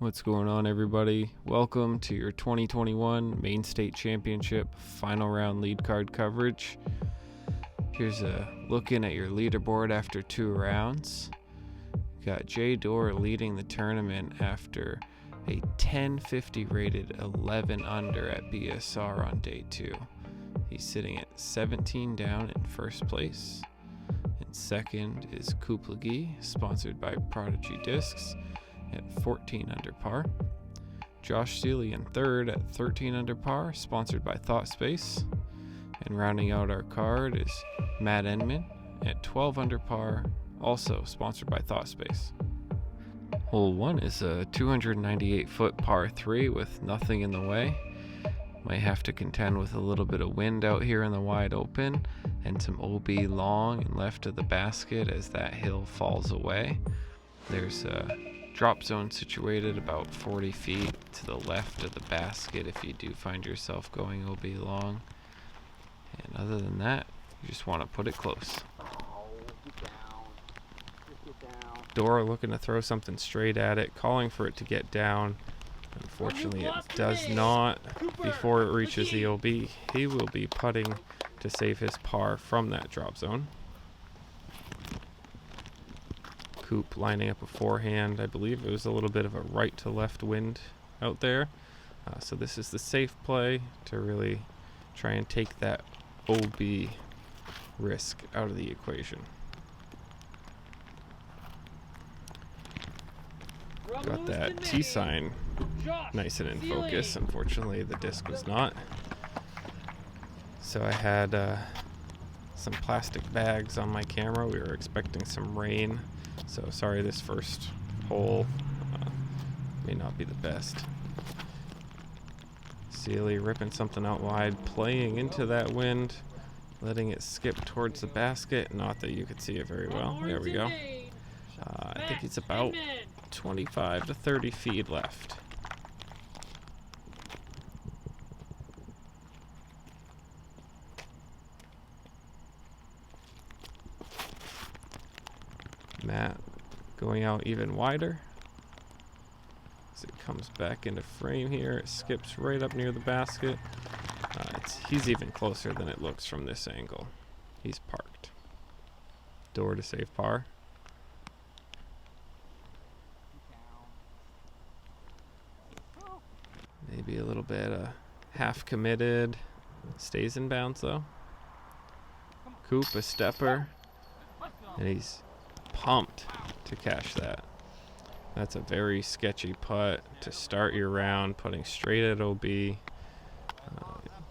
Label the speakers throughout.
Speaker 1: What's going on, everybody? Welcome to your 2021 Maine State Championship final round lead card coverage. Here's a looking at your leaderboard after 2 rounds. You got Dore leading the tournament after a 1050 rated 11 under at BSR on day 2. He's sitting at 17 down in first place. And second is Legee, sponsored by Prodigy Discs, at 14 under par. Josh Seeley in third at 13 under par, sponsored by Thoughtspace. And rounding out our card is Edmond at 12 under par, also sponsored by Thoughtspace. Hole 1 is a 298-foot par 3 with nothing in the way. Might have to contend with a little bit of wind out here in the wide open and some OB long and left of the basket as that hill falls away. There's a drop zone situated about 40 feet to the left of the basket if you do find yourself going OB long. And other than that, you just want to put it close. Dore looking to throw something straight at it, calling for it to get down. Unfortunately, it does not before it reaches the OB. He will be putting to save his par from that drop zone. Coop lining up a forehand. I believe it was a little bit of a right to left wind out there. So this is the safe play to really try and take that OB risk out of the equation. Got that T sign nice and in focus. Unfortunately, the disc was not. So I had some plastic bags on my camera. We were expecting some rain. So sorry, this first hole may not be the best. Seeley ripping something out wide, playing into that wind, letting it skip towards the basket. Not that you could see it very well. There we go. I think it's about 25 to 30 feet left. Matt going out even wider. As it comes back into frame here, it skips right up near the basket. He's even closer than it looks from this angle. He's parked. Dore to save par. Maybe a little bit half committed. Stays in bounds though. Coop a stepper. And he's pumped to catch that. That's a very sketchy putt to start your round, putting straight at OB.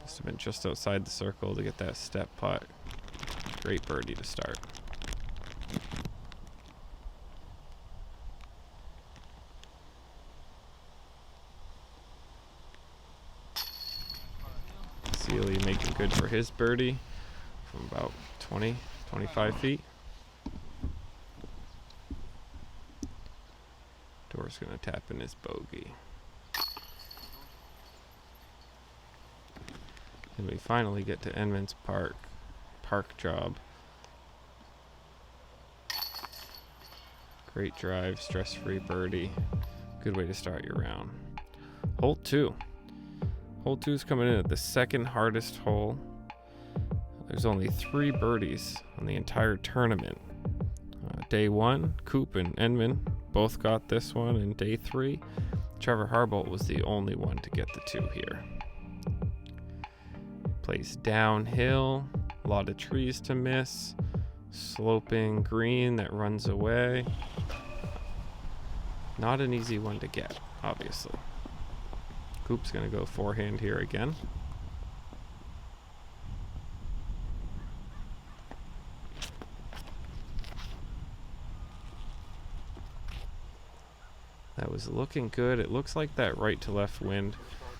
Speaker 1: Must have been just outside the circle to get that step putt. Great birdie to start. Seeley making good for his birdie from about 20, 25 feet. Dore's going to tap in his bogey. And we finally get to Enman's park job. Great drive, stress-free birdie. Good way to start your round. Hole 2. Hole 2 is coming in at the second hardest hole. There's only 3 birdies on the entire tournament. Day 1, Coop and Enman both got this one. And day 3, Trevor Harbolt was the only one to get the 2 here. Plays downhill, a lot of trees to miss, sloping green that runs away. Not an easy one to get, obviously. Coop's going to go forehand here again. That was looking good. It looks like that right to left wind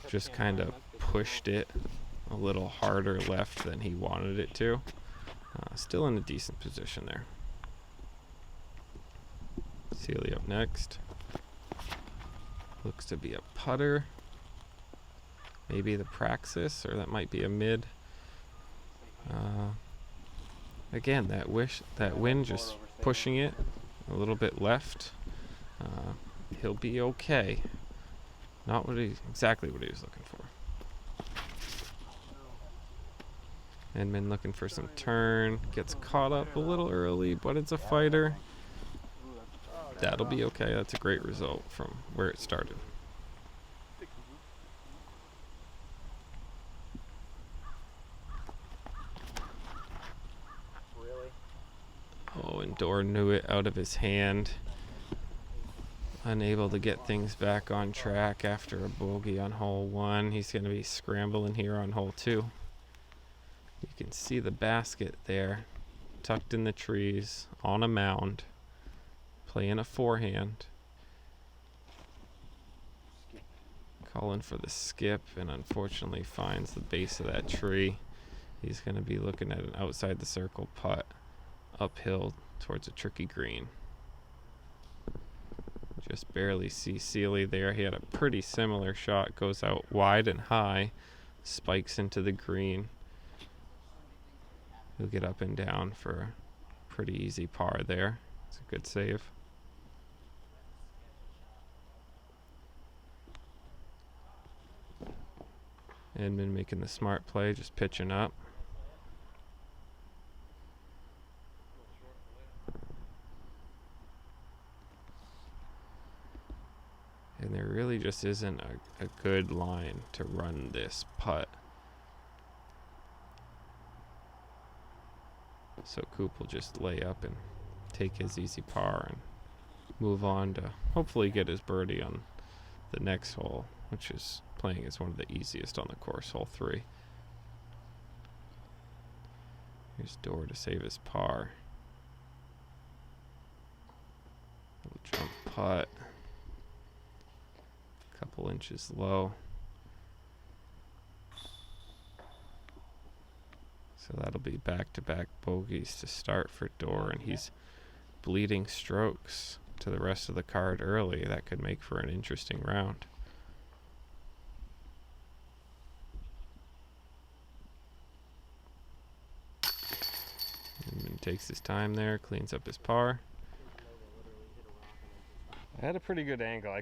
Speaker 1: just kind of pushed it a little harder left than he wanted it to. Still in a decent position there. Seeley up next. Looks to be a putter. Maybe the Praxis, or that might be a mid. Again, that wind just pushing it a little bit left. He'll be okay. Not exactly what he was looking for. Edmond looking for some turn. Gets caught up a little early, but it's a fighter. That'll be okay. That's a great result from where it started. Oh, and Dore knew it out of his hand. Unable to get things back on track after a bogey on hole 1. He's going to be scrambling here on hole 2. You can see the basket there, tucked in the trees, on a mound, playing a forehand. Calling for the skip, and unfortunately finds the base of that tree. He's going to be looking at an outside the circle putt uphill towards a tricky green. Just barely see Seeley there. He had a pretty similar shot, goes out wide and high, spikes into the green. He'll get up and down for a pretty easy par there. It's a good save. Edmond making the smart play, just pitching up. And there really just isn't a good line to run this putt. So Coop will just lay up and take his easy par and move on to hopefully get his birdie on the next hole, which is playing as one of the easiest on the course, hole 3. Here's Dore to save his par. Little jump putt. Couple inches low. So that'll be back-to-back bogeys to start for Dore, and he's bleeding strokes to the rest of the card early. That could make for an interesting round. And takes his time there, cleans up his par. I had a pretty good angle.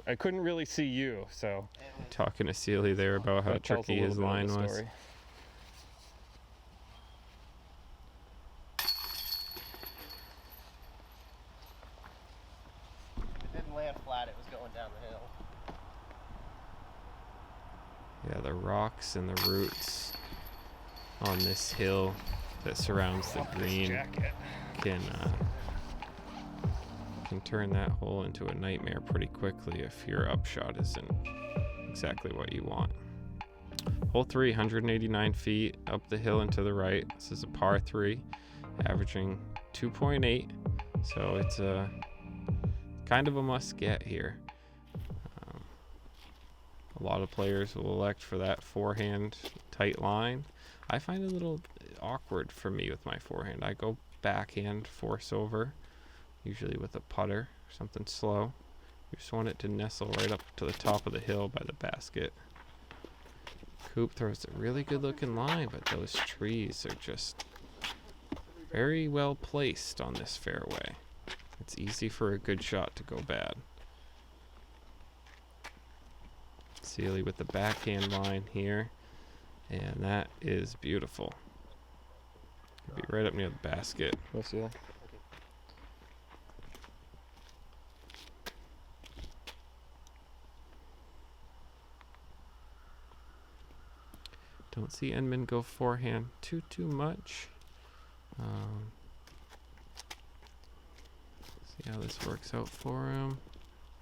Speaker 1: I couldn't really see you, so. Talking to Seeley there about how tricky his line was. It
Speaker 2: didn't land flat, it was going down the hill.
Speaker 1: Yeah, the rocks and the roots on this hill that surrounds the green can turn that hole into a nightmare pretty quickly if your upshot isn't exactly what you want. Hole 3, 189 feet up the hill and to the right. This is a par 3, averaging 2.8, so it's a kind of a must get here. A lot of players will elect for that forehand tight line. I find it a little awkward for me with my forehand. I go backhand force over, usually with a putter, something slow. You just want it to nestle right up to the top of the hill by the basket. Coop throws a really good looking line, but those trees are just very well placed on this fairway. It's easy for a good shot to go bad. Seeley with the backhand line here, and that is beautiful. It'll be right up near the basket.
Speaker 3: Go Seeley.
Speaker 1: Don't see Enman go forehand too much. See how this works out for him.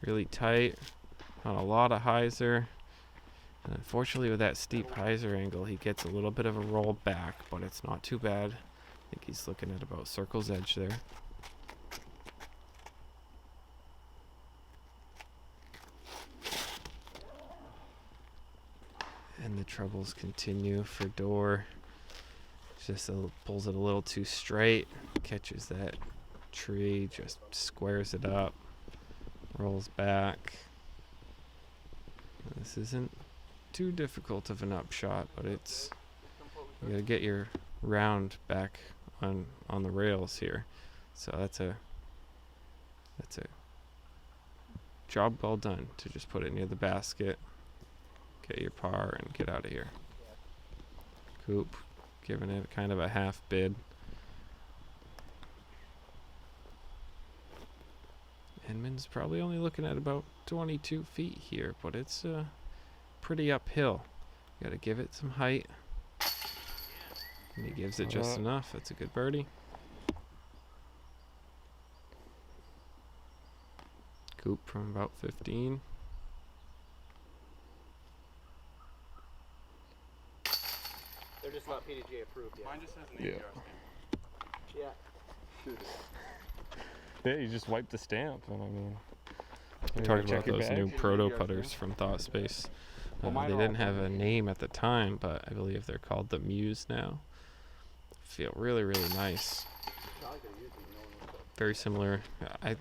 Speaker 1: Really tight. Not a lot of hyzer. And unfortunately with that steep hyzer angle, he gets a little bit of a roll back, but it's not too bad. I think he's looking at about circle's edge there. And the troubles continue for Dore. Just pulls it a little too straight, catches that tree, just squares it up, rolls back. This isn't too difficult of an upshot, but it's, you gotta get your round back on the rails here. So that's a job well done to just put it near the basket, get your par, and get out of here. Coop giving it kind of a half bid. Edmond's probably only looking at about 22 feet here, but it's pretty uphill. Got to give it some height. And he gives it just enough. That's a good birdie. Coop from about 15.
Speaker 2: They're just not PDGA approved yet.
Speaker 3: Mine just has an APR stamp.
Speaker 2: Yeah.
Speaker 4: Yeah, you just wipe the stamp, and I mean.
Speaker 1: Talking about those new proto putters from Thoughtspace. They didn't have a name at the time, but I believe they're called the Muse now. Feel really, really nice. Very similar.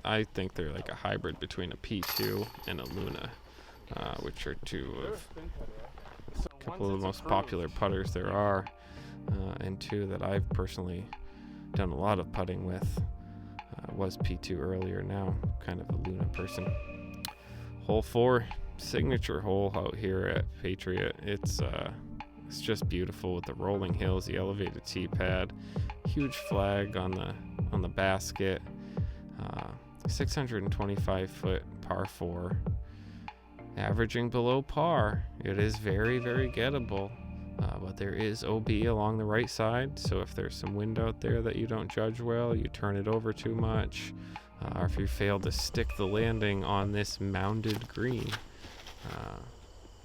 Speaker 1: I think they're like a hybrid between a P2 and a Luna, which are two of a couple of the most popular putters there are, and two that I've personally done a lot of putting with. Was P2 earlier, now kind of a Luna person. Hole 4, signature hole out here at Patriot. It's just beautiful with the rolling hills, the elevated tee pad, huge flag on the basket, 625 foot par 4, averaging below par. It is very, very gettable, but there is OB along the right side, so if there's some wind out there that you don't judge well, you turn it over too much, or if you fail to stick the landing on this mounded green,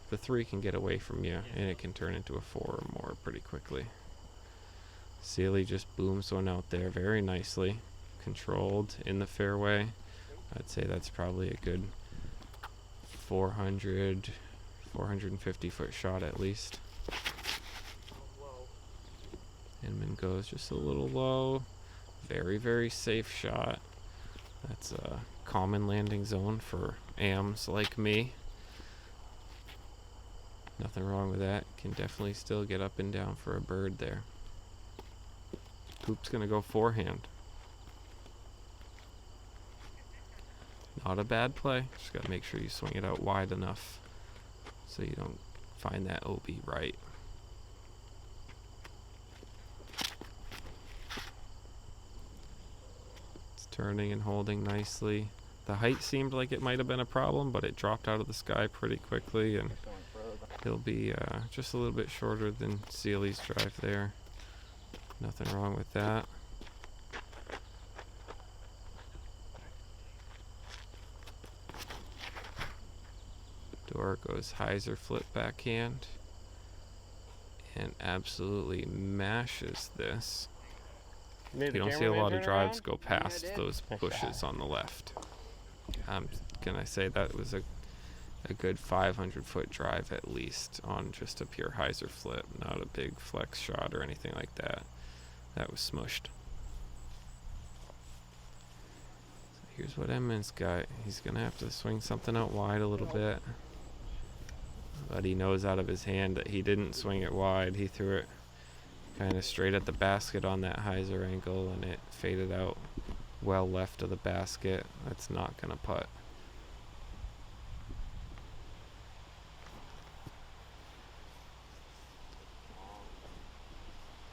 Speaker 1: the 3 can get away from you, and it can turn into a 4 or more pretty quickly. Seeley just booms one out there very nicely, controlled in the fairway. I'd say that's probably a good 450 foot shot at least. Enman goes just a little low. Very, very safe shot. That's a common landing zone for AMs like me. Nothing wrong with that. Can definitely still get up and down for a bird there. Coop's gonna go forehand. Not a bad play. Just gotta make sure you swing it out wide enough so you don't find that OB right. It's turning and holding nicely. The height seemed like it might have been a problem, but it dropped out of the sky pretty quickly, and he'll be just a little bit shorter than Seeley's drive there. Nothing wrong with that. Dore goes hyzer flip backhand and absolutely mashes this. You don't see a lot of drives go past those bushes on the left. I'm gonna say that was a good 500 foot drive at least on just a pure hyzer flip, not a big flex shot or anything like that. That was smushed. So here's what Edmond's got. He's gonna have to swing something out wide a little bit. But he knows out of his hand that he didn't swing it wide. He threw it kind of straight at the basket on that hyzer angle, and it faded out well left of the basket. That's not gonna putt.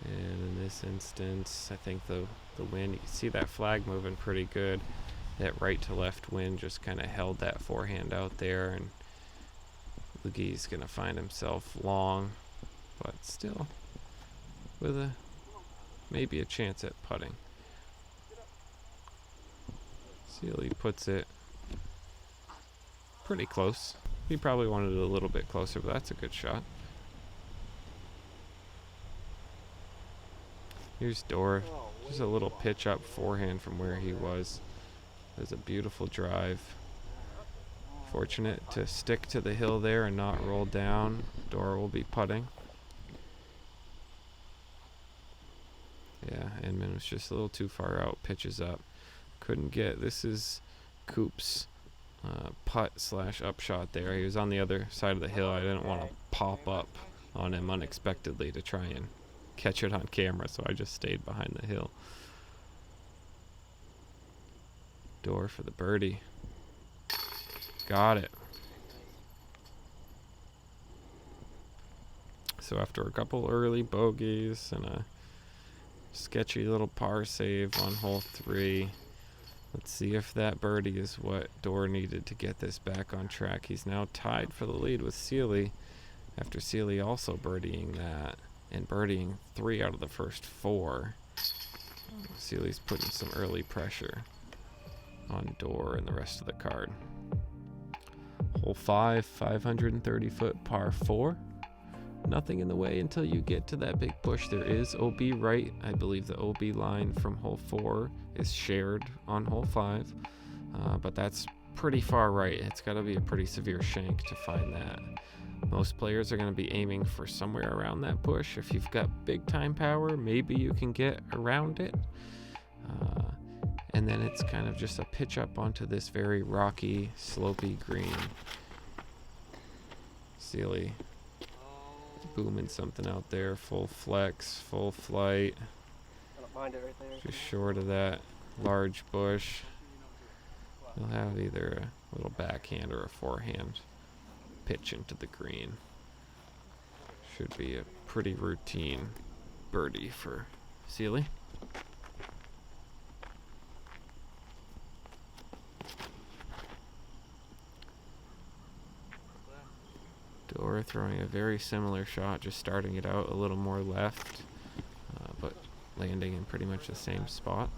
Speaker 1: And in this instance, I think the wind, you can see that flag moving pretty good. That right to left wind just kind of held that forehand out there, and Legee's gonna find himself long, but still with maybe a chance at putting. Seeley puts it pretty close. He probably wanted it a little bit closer, but that's a good shot. Here's Dore. Just a little pitch up forehand from where he was. There's a beautiful drive. Fortunate to stick to the hill there and not roll down. Dore will be putting. Yeah, Enman was just a little too far out. Pitches up. Couldn't get. This is Coop's putt / upshot there. He was on the other side of the hill. I didn't want to pop up on him unexpectedly to try and catch it on camera, so I just stayed behind the hill. Dore for the birdie. Got it. So after a couple early bogeys and a sketchy little par save on hole 3, let's see if that birdie is what Dore needed to get this back on track. He's now tied for the lead with Seeley after Seeley also birdieing that and birdieing 3 out of the first 4. Seeley's putting some early pressure on Dore and the rest of the card. Hole 5, 530-foot par 4. Nothing in the way until you get to that big bush. There is OB right. I believe the OB line from hole 4 is shared on hole 5, but that's pretty far right. It's got to be a pretty severe shank to find that. Most players are going to be aiming for somewhere around that bush. If you've got big time power, maybe you can get around it. And then it's kind of just a pitch up onto this very rocky, slopey green. Seeley booming something out there. Full flex, full flight.
Speaker 2: I don't mind it right there.
Speaker 1: Just short of that large bush. He'll have either a little backhand or a forehand pitch into the green. Should be a pretty routine birdie for Seeley. Dore throwing a very similar shot, just starting it out a little more left, but landing in pretty much the same spot.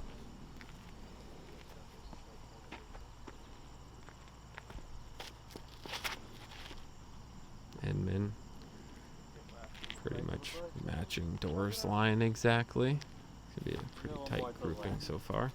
Speaker 1: Edmond pretty much matching Dore's line exactly. It's going to be a pretty tight grouping so far.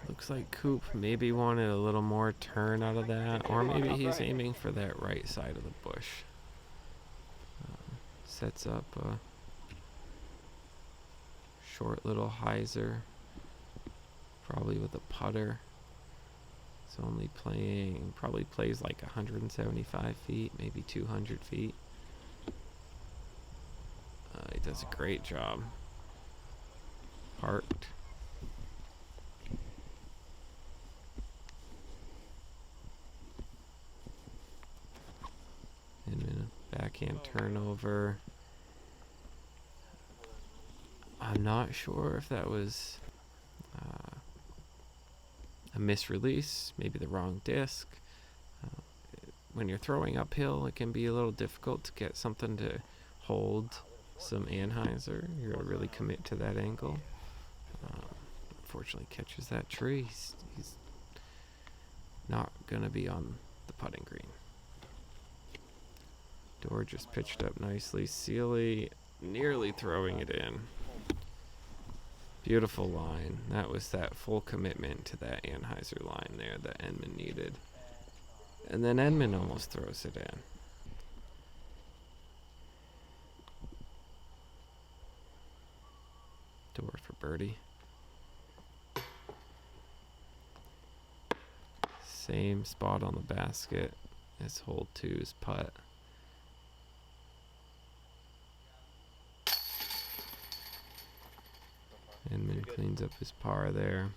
Speaker 1: Looks like Coop maybe wanted a little more turn out of that, or maybe he's aiming for that right side of the bush. Sets up a short little hyzer, probably with a putter. It's only playing, probably plays like 175 feet, maybe 200 feet. He does a great job. Parked. And then a backhand turnover. I'm not sure if that was a misrelease, maybe the wrong disc. When you're throwing uphill, it can be a little difficult to get something to hold some anhyzer. You're going to really commit to that angle. Unfortunately, catches that tree. He's not going to be on the putting green. Dore just pitched up nicely. Seeley nearly throwing it in. Beautiful line. That was that full commitment to that anhyzer line there that Enman needed. And then Edmond almost throws it in. Dore for birdie. Same spot on the basket as hole 2's putt. Enman cleans up his par there.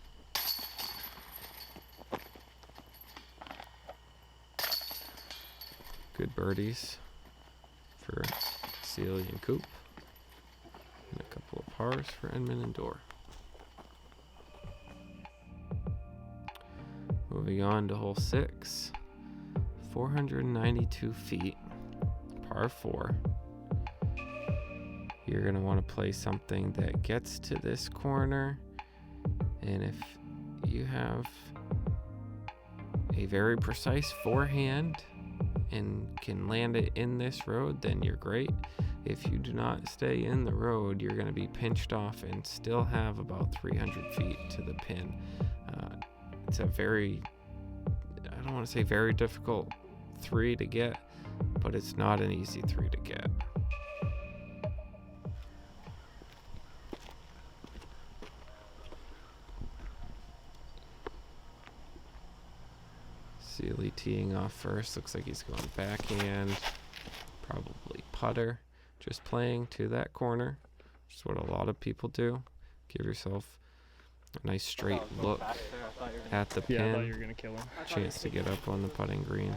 Speaker 1: Good birdies for Seeley and Coop. And a couple of pars for Edmond and Dore. Moving on to hole 6. 492 feet, par 4. You're going to want to play something that gets to this corner. And if you have a very precise forehand and can land it in this road, then you're great. If you do not stay in the road, you're going to be pinched off and still have about 300 feet to the pin. It's a very, I don't want to say very difficult 3 to get, but it's not an easy 3 to get. Seeley teeing off first. Looks like he's going backhand. Probably putter. Just playing to that corner. Which is what a lot of people do. Give yourself a nice straight look at the
Speaker 4: Yeah, I thought you
Speaker 1: pin.
Speaker 4: were gonna kill him.
Speaker 1: Chance to get up on the putting green.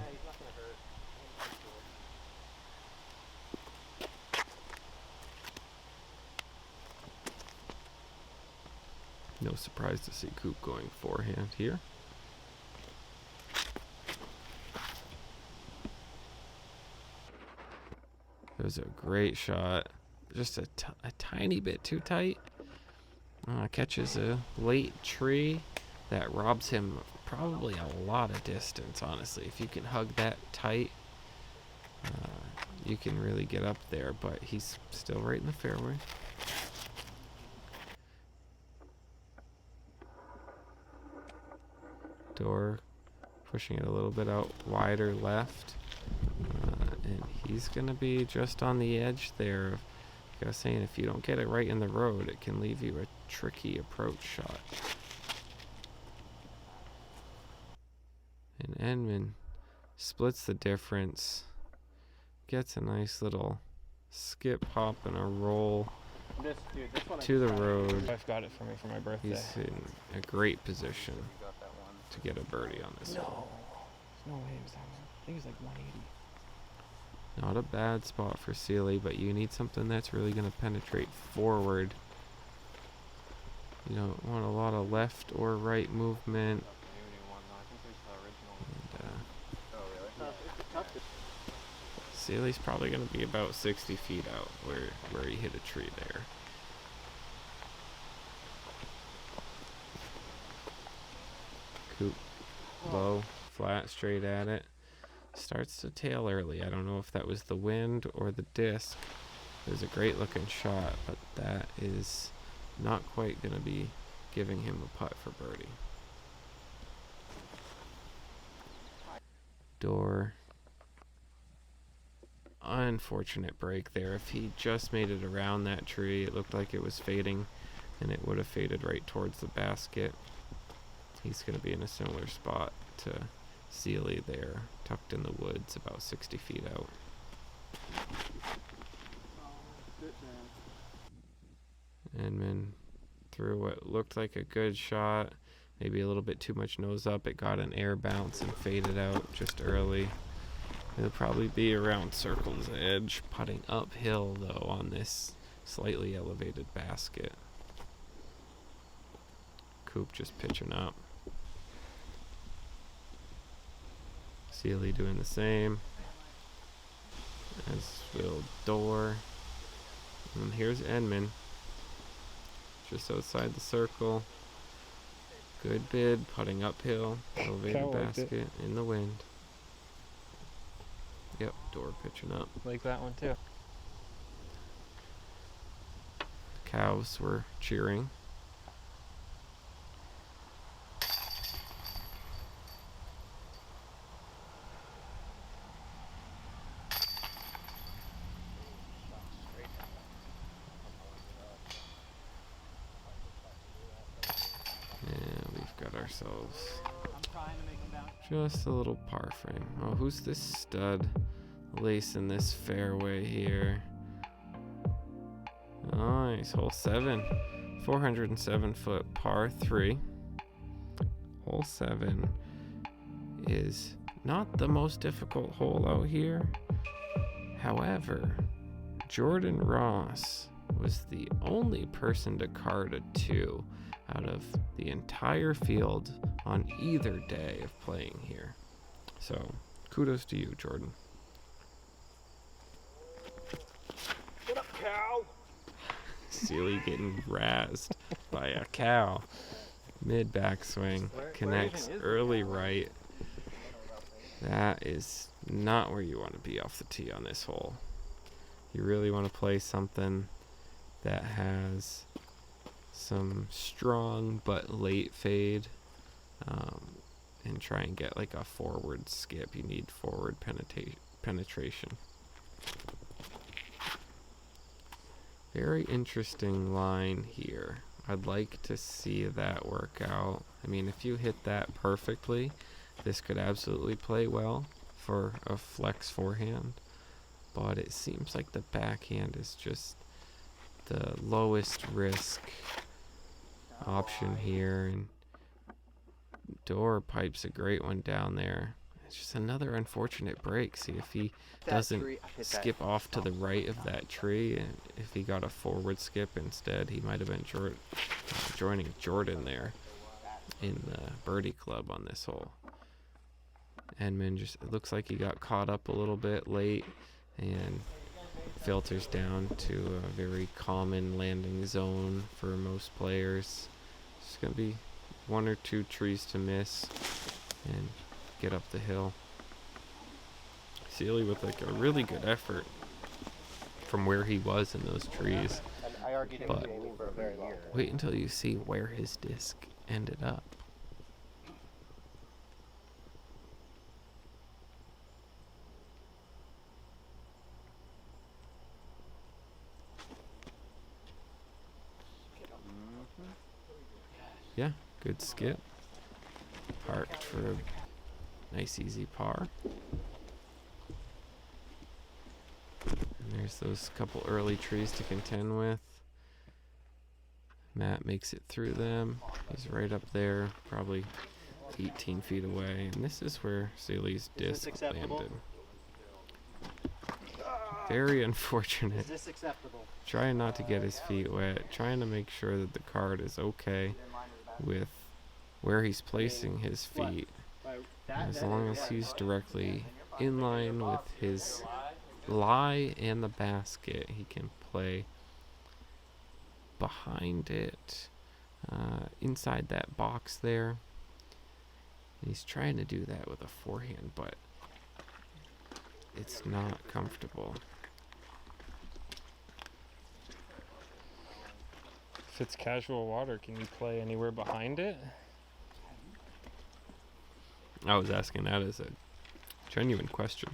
Speaker 1: No surprise to see Coop going forehand here. It was a great shot. Just a tiny bit too tight. Catches a late tree that robs him probably a lot of distance, honestly. If you can hug that tight, you can really get up there, but he's still right in the fairway. Dore pushing it a little bit out wider left. And he's going to be just on the edge there. Like I was saying, if you don't get it right in the road, it can leave you a tricky approach shot. And Edmond splits the difference. Gets a nice little skip, hop, and a roll to the road.
Speaker 4: My wife got it for me for my birthday.
Speaker 1: He's in a great position to get a birdie on this one.
Speaker 4: No way it was that one. I think it was like 180.
Speaker 1: Not a bad spot for Seeley, but you need something that's really going to penetrate forward. You don't want a lot of left or right movement. Seeley's probably going to be about 60 feet out where he hit a tree there. Coop low, flat, straight at it. Starts to tail early. I don't know if that was the wind or the disc. It was a great looking shot, but that is not quite going to be giving him a putt for birdie. Dore. Unfortunate break there. If he just made it around that tree, it looked like it was fading, and it would have faded right towards the basket. He's going to be in a similar spot to Seeley there, tucked in the woods about 60 feet out. Enman threw what looked like a good shot, maybe a little bit too much nose up. It got an air bounce and faded out just early. It'll probably be around circle's edge, putting uphill though on this slightly elevated basket. Coop just pitching up. Seeley doing the same, as will Dore. And here's Edmond, just outside the circle. Good bid, putting uphill, elevated basket in the wind. Yep, Dore pitching up.
Speaker 4: Like that one too.
Speaker 1: Cows were cheering. Ourselves just a little par frame. Oh, who's this stud lacing this fairway here? Nice, hole 7, 407 foot par 3. Hole 7 is not the most difficult hole out here. However, Jordan Ross was the only person to card a 2 out of the entire field on either day of playing here. So, kudos to you, Jordan.
Speaker 3: Get up, cow!
Speaker 1: Seeley getting razzed by a cow. Mid backswing, connects early right. That is not where you want to be off the tee on this hole. You really want to play something that has some strong but late fade, and try and get like a forward skip. You need forward penetration. Very interesting line here. I'd like to see that work out. I mean, if you hit that perfectly, This could absolutely play well for a flex forehand, but it seems like the backhand is just the lowest risk option here, and Dore pipes a great one down there. It's just another unfortunate break. See if he doesn't skip off to the right of that tree, and if he got a forward skip instead, he might have been joining Jordan there in the birdie club on this hole. Edmond just, it looks like he got caught up a little bit late and filters down to a very common landing zone for most players. It's going to be 1 or 2 trees to miss and get up the hill. Seeley with like a really good effort from where he was in those trees. But wait until you see where his disc ended up. Yeah, good skip. Parked for a nice easy par. And there's those couple early trees to contend with. Matt makes it through them. He's right up there, probably 18 feet away. And this is where Seeley's disc landed. Very unfortunate.
Speaker 2: Is this acceptable?
Speaker 1: Trying not to get his feet wet. Trying to make sure that the card is okay with where he's placing his feet. As long as he's directly in line with his lie and the basket, he can play behind it, inside that box there. And he's trying to do that with a forehand, but it's not comfortable.
Speaker 4: If it's casual water, can you play anywhere behind it?
Speaker 1: I was asking that as a genuine question.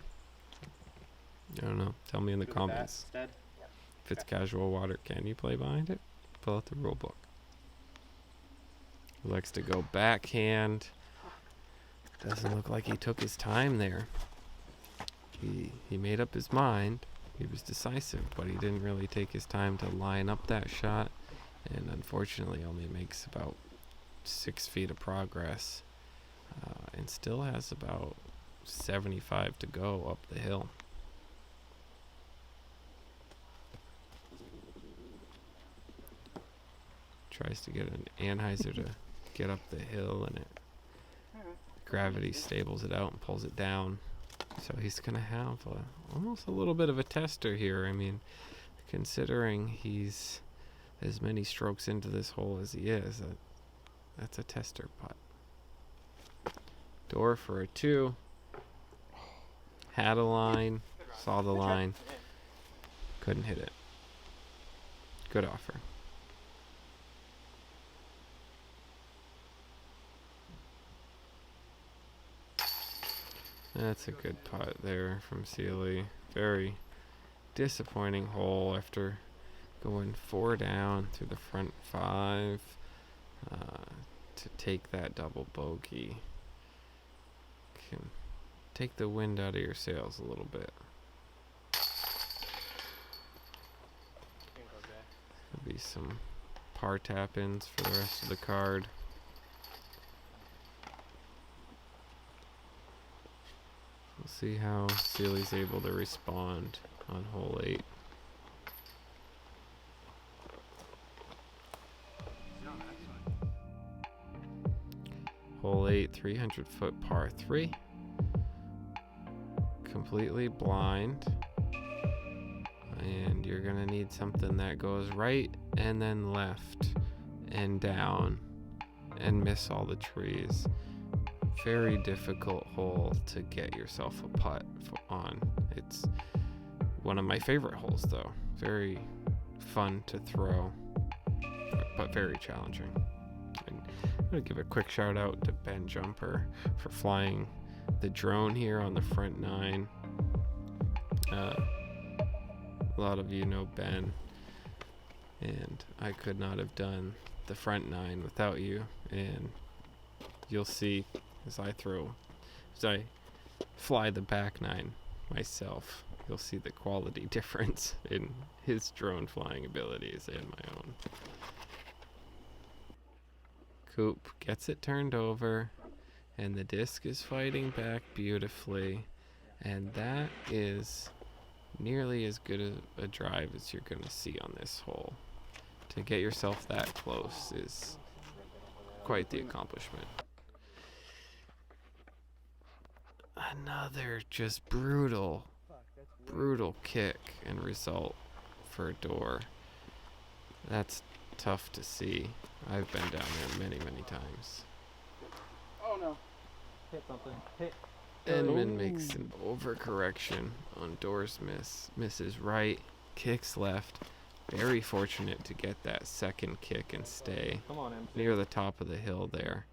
Speaker 1: I don't know. Tell me in the comments. If it's casual water, can you play behind it? Pull out the rule book. He likes to go backhand. Doesn't look like he took his time there. He made up his mind. He was decisive, but he didn't really take his time to line up that shot. And unfortunately only makes about 6 feet of progress. And still has about 75 to go up the hill. Tries to get an Anheuser to get up the hill, and gravity stables it out and pulls it down. So he's going to have almost a little bit of a tester here. I mean, considering he's as many strokes into this hole as he is, that's a tester putt. Dore for a 2. Had a line, saw the line, couldn't hit it. Good offer. That's a good putt there from Seeley. Very disappointing hole after going 4 down through the front 5 to take that double bogey. Can take the wind out of your sails a little bit. There'll be some par tap-ins for the rest of the card. We'll see how Seeley's able to respond on hole 8. Hole 8, 300-foot par 3. Completely blind. And you're going to need something that goes right and then left and down and miss all the trees. Very difficult hole to get yourself a putt on. It's one of my favorite holes, though. Very fun to throw, but very challenging. And I'm going to give a quick shout out to Ben Jumper for flying the drone here on the front 9. A lot of you know Ben, and I could not have done the front 9 without you, and you'll see as I throw as I fly the back nine myself, you'll see the quality difference in his drone flying abilities and my own. Coop gets it turned over, and the disc is fighting back beautifully, and that is nearly as good a drive as you're going to see on this hole. To get yourself that close is quite the accomplishment. Another just brutal kick and result for Dore. That's tough to see. I've been down there many times.
Speaker 2: Oh no. Hit something. Hit.
Speaker 1: Edmond makes an overcorrection on Dore's miss. Misses right, kicks left. Very fortunate to get that second kick and stay near the top of the hill there.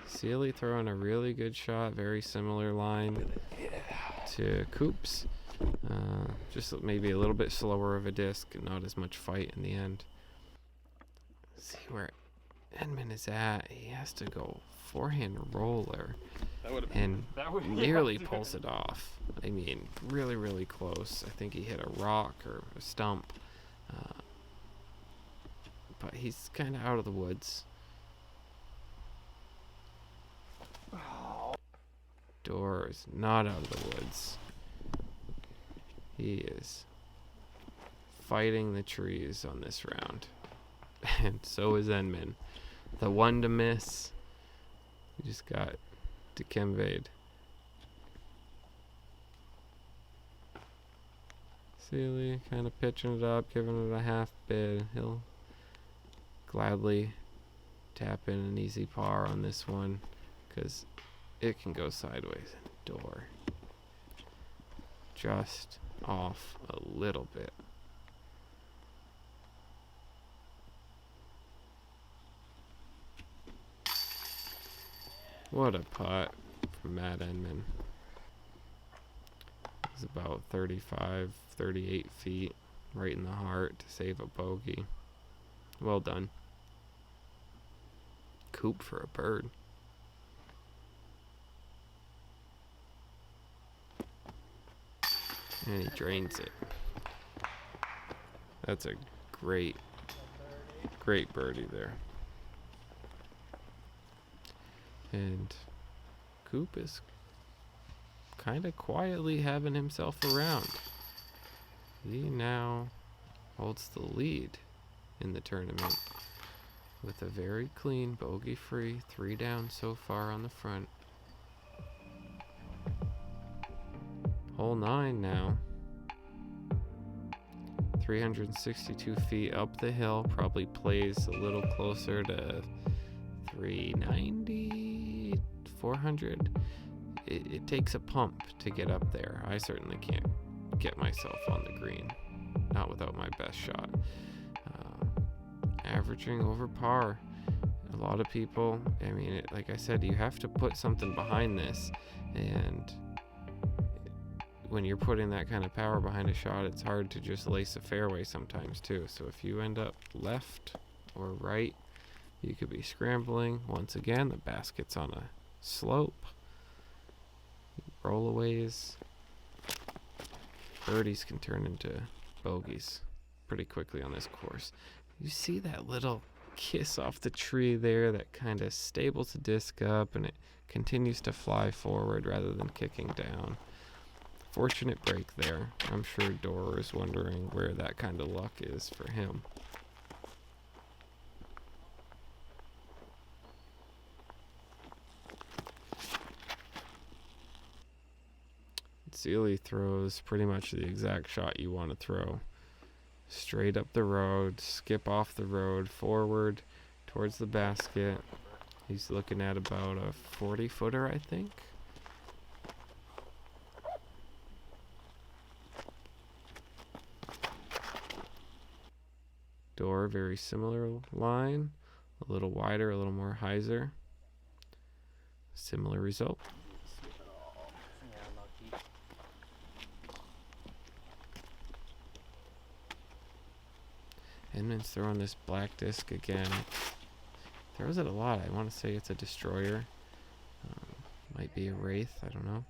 Speaker 1: Seeley throwing a really good shot, very similar line to Coop's. Just maybe a little bit slower of a disc and not as much fight in the end. See where Enman is at. He has to go forehand roller and nearly pulls it off. I mean, really close. I think he hit a rock or a stump. But he's kind of out of the woods. Dore is not out of the woods. He is fighting the trees on this round. And so is Enman. The one to miss. He just got Dikembe'd. Seeley kind of pitching it up, giving it a half bid. He'll gladly tap in an easy par on this one because it can go sideways. Dore just off a little bit. What a putt from Matt Enman. It's about 35, 38 feet right in the heart to save a bogey. Well done. Coop for a bird. And he drains it. That's a great birdie there. And Coop is kind of quietly having himself around. He now holds the lead in the tournament with a very clean, bogey-free 3 down so far on the front. Hole 9 now. 362 feet up the hill, probably plays a little closer to 390, 400. It takes a pump to get up there. I certainly can't get myself on the green, not without my best shot. Averaging over par. A lot of people, I mean, like I said, you have to put something behind this, and when you're putting that kind of power behind a shot, it's hard to just lace a fairway sometimes too. So if you end up left or right, you could be scrambling. Once again, the basket's on a slope. Rollaways. Birdies can turn into bogeys pretty quickly on this course. You see that little kiss off the tree there that kind of stables the disc up and it continues to fly forward rather than kicking down. Fortunate break there. I'm sure Dore is wondering where that kind of luck is for him. Seeley throws pretty much the exact shot you want to throw. Straight up the road, skip off the road, forward towards the basket. He's looking at about a 40-footer, I think. Dore, very similar line. A little wider, a little more hyzer. Similar result. Edmond's throwing this black disc again. Throws it a lot. I want to say it's a destroyer. Might be a wraith, I don't know.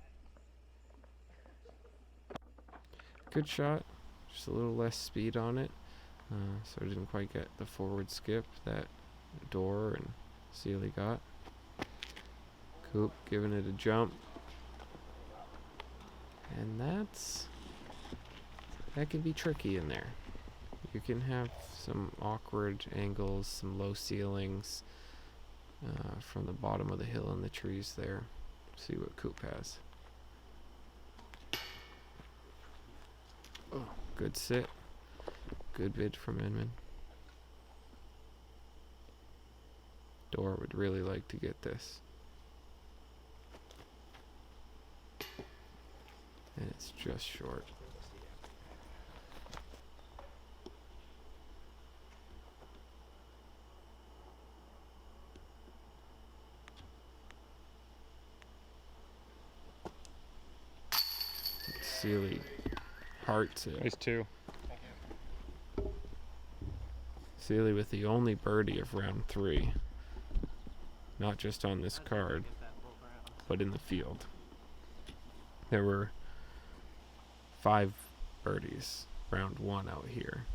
Speaker 1: Good shot, just a little less speed on it. So I didn't quite get the forward skip that Dore and Seeley got. Coop giving it a jump. And that can be tricky in there. You can have some awkward angles, some low ceilings from the bottom of the hill and the trees there. See what Coop has. Oh, good sit. Good bid from Enman. Dore would really like to get this. And it's just short. Seeley hearts it.
Speaker 4: Nice 2.
Speaker 1: Seeley with the only birdie of round 3. Not just on this card, but in the field. There were 5 birdies round 1 out here.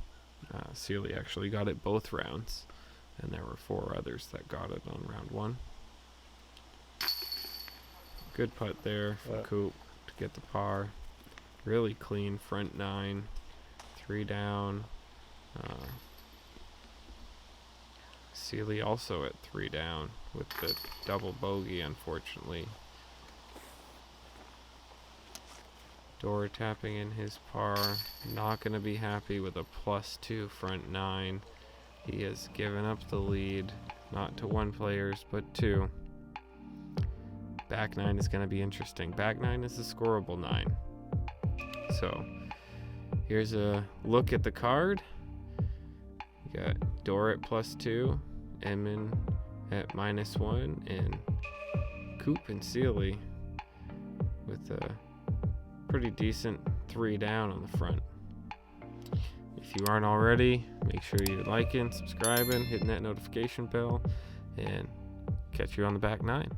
Speaker 1: Seeley actually got it both rounds, and there were 4 others that got it on round 1. Good putt there for Coop to get the par. Really clean front 9, 3 down. Seeley also at 3 down with the double bogey, unfortunately. Dore tapping in his par. Not going to be happy with a +2 front 9. He has given up the lead, not to 1 players, but 2. Back 9 is going to be interesting. Back 9 is a scoreable 9. So here's a look at the card. You got Dore at +2, Edmond at -1, and Coop and Seeley with a pretty decent 3 down on the front. If you aren't already, make sure you're liking, subscribing, hitting that notification bell, and catch you on the back 9.